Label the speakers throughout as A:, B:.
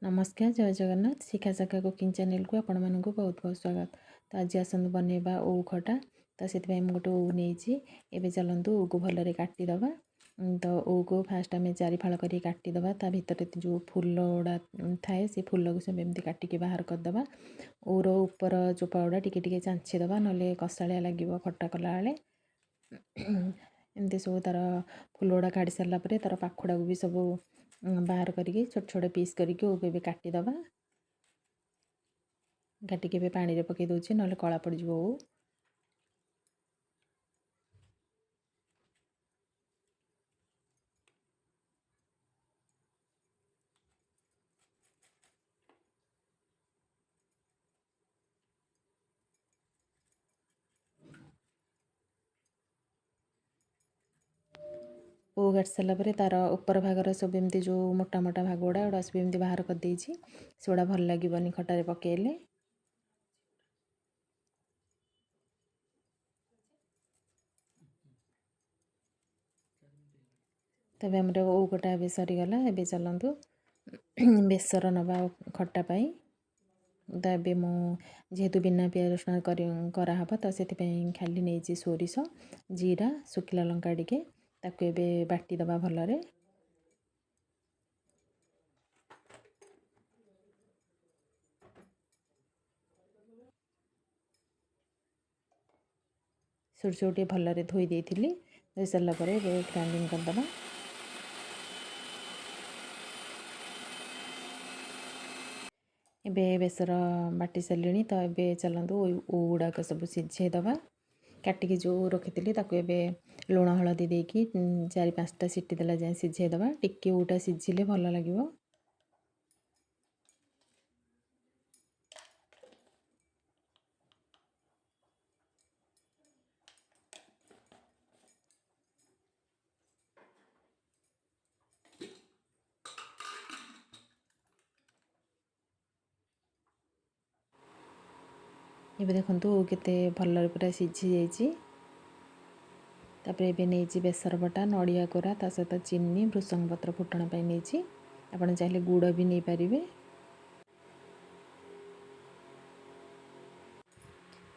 A: नमस्कार जय जगन्नाथ शिखा शाखा कुकिंग चैनल को आपण मानक बहुत बहुत स्वागत। तो आज आसतु बनैबा ओउ खटा। तो से गोटे ओउ नहीं एवं चलतु ओउ को भलरे काटिदबा। तो ओउ को फास्ट आम चारि फाड़ कर काटिदबा। ता भितर जो फूल गुड़ा थाए से फूल को सब एमती काटिक बाहर करदबा। ओउर ऊपर चोपा गुड़ा टिके टिके चांचीदबा नले कषाया लगे खट्टा कला बेले। एमती सब तार फूल गुड़ा काढ़ी सारा तार पाखुड़ा को भी सब बाहर करके छोट छोट पीस करके ओके काटिदबा। काटिके पानी रे पकई दउछि नले कला पड़ जिवो ओउ। ओ काट सारा तार ऊपर भागर सब एमती जो मोटा मोटा भाग गुड़ा सब एमती बाहर कर देछि। सेगुड़ा भल लगिबनी खटारे पकेले। तबे हमरे ओ गोटा ए सरीगला। ए चलतु बेसर नवा खट्टा पाई। तो ये जेहेतु बिना पियाज रसुण कराहब तो से खाली नहीं सोरिष जीरा सुखिला लंका टिके ताकू ए बाटी दबा भलरे। सोरिष टे भलरे धोई देइथिली। धोई सारा ग्राइंडिंग करदबा। एबे बेसर बाटी सारे तो ये चलतु ओ गुड़ाक सब सिझेदबा। काटिकी जो रखी ताकू एबे लुण हलदी देकी 4-5टा सीटी देला जाए सिझेदबा। टिके ओटा सिझिले भल लगिवो। ये देखु केते भलरे पूरा सिझी जाइए। तापर एबे नहीं बेसर बटा नड़िया कोरा ता सहित चीनी भृषंग पत्र फुटण पाई नहीं। आपन चाहे गुड़ भी नहीं पारिबे।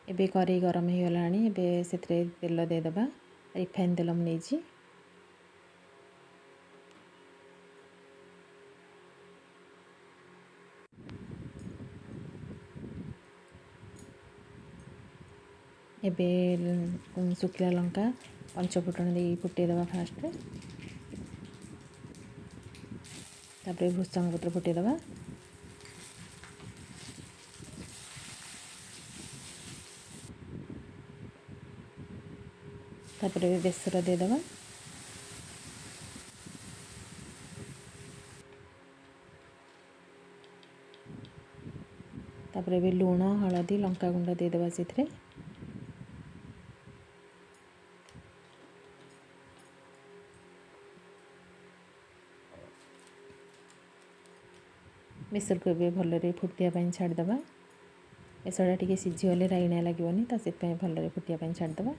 A: एबे कढ़ई गरम हो गलानी। एबे सेतरे तेल देदबा। रिफाइन तेल नहीं। एबे सुखिला लंका पंचफुटन दे फुटेदबा फास्ट। तापर भृषंग पत्र फुटेदबा। तापर बेसर देदबा। तापर एबे लुण हलदी लंका गुंड देदबा सेथरे। बेसर को एबे भलरे फुटिया पाई छाड़दबा। बेसरटा टिके सिझीगले राइणा लगिवनी तो से भलरे फुटिया पाई छाड़दबा।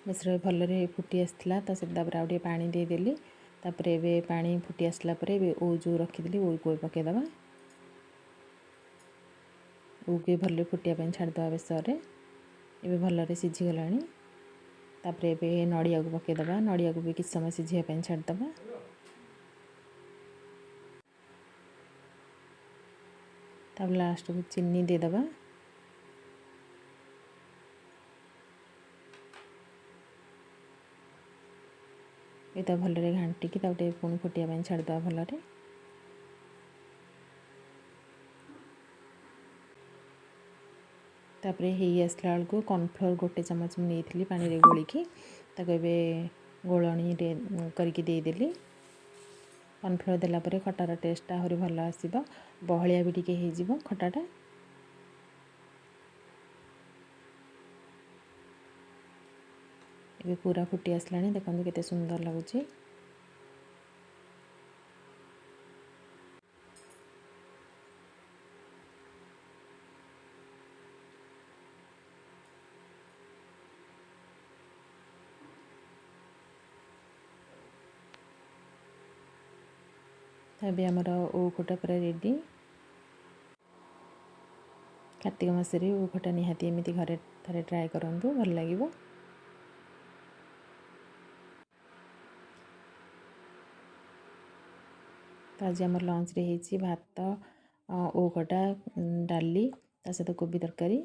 A: बेसर भलरे फुटी आसला तो से आउ पानी देदेली। तापर एबे पानी फुटी आसला परे एबे ओ जो रखीदी ओ को पकेदबा। ओ के भलरे फुटिया पाई छाड़दबा बेसर रे। एबे भलरे सिझी गलानी। तापर एबे नड़िया को पकेदबा। नड़िया को भी किछ समय सिझिया पाई छाड़दबा। तापर लास्ट को चीनी देदबा। ये भलरे घांटिकी पुणी फुटिया पाई छाड़दबा भलरे। तापर हे आसला बेलू कॉर्नफ्लोर गोटे चमच नहीं पानी रे गोलिकी ताको एबे गोलणी करके देदेली। कॉर्नफ्लोर देलापर खटार टेस्ट आहरी भल आसीबो। बहलिया भी टिके हो खटाटा। एबे पूरा फुटी आसलानी। देखो केते सुंदर लगुच। ଏବେ ଆମର ଓଉ ଖଟା ପୁରା ରେଡ଼ି। କାର୍ତ୍ତିକ ମାସରେ ଓଉ ଖଟା ନିହାତି ଏମିତି ଘରେ ଥରେ ଟ୍ରାଏ କରନ୍ତୁ, ଭଲ ଲାଗିବ। ତ ଆଜି ଆମର ଲଞ୍ଚରେ ହେଇଛି ଭାତ, ଓଉ ଖଟା, ଡାଲି, ତା ସହିତ କୋବି ତରକାରୀ।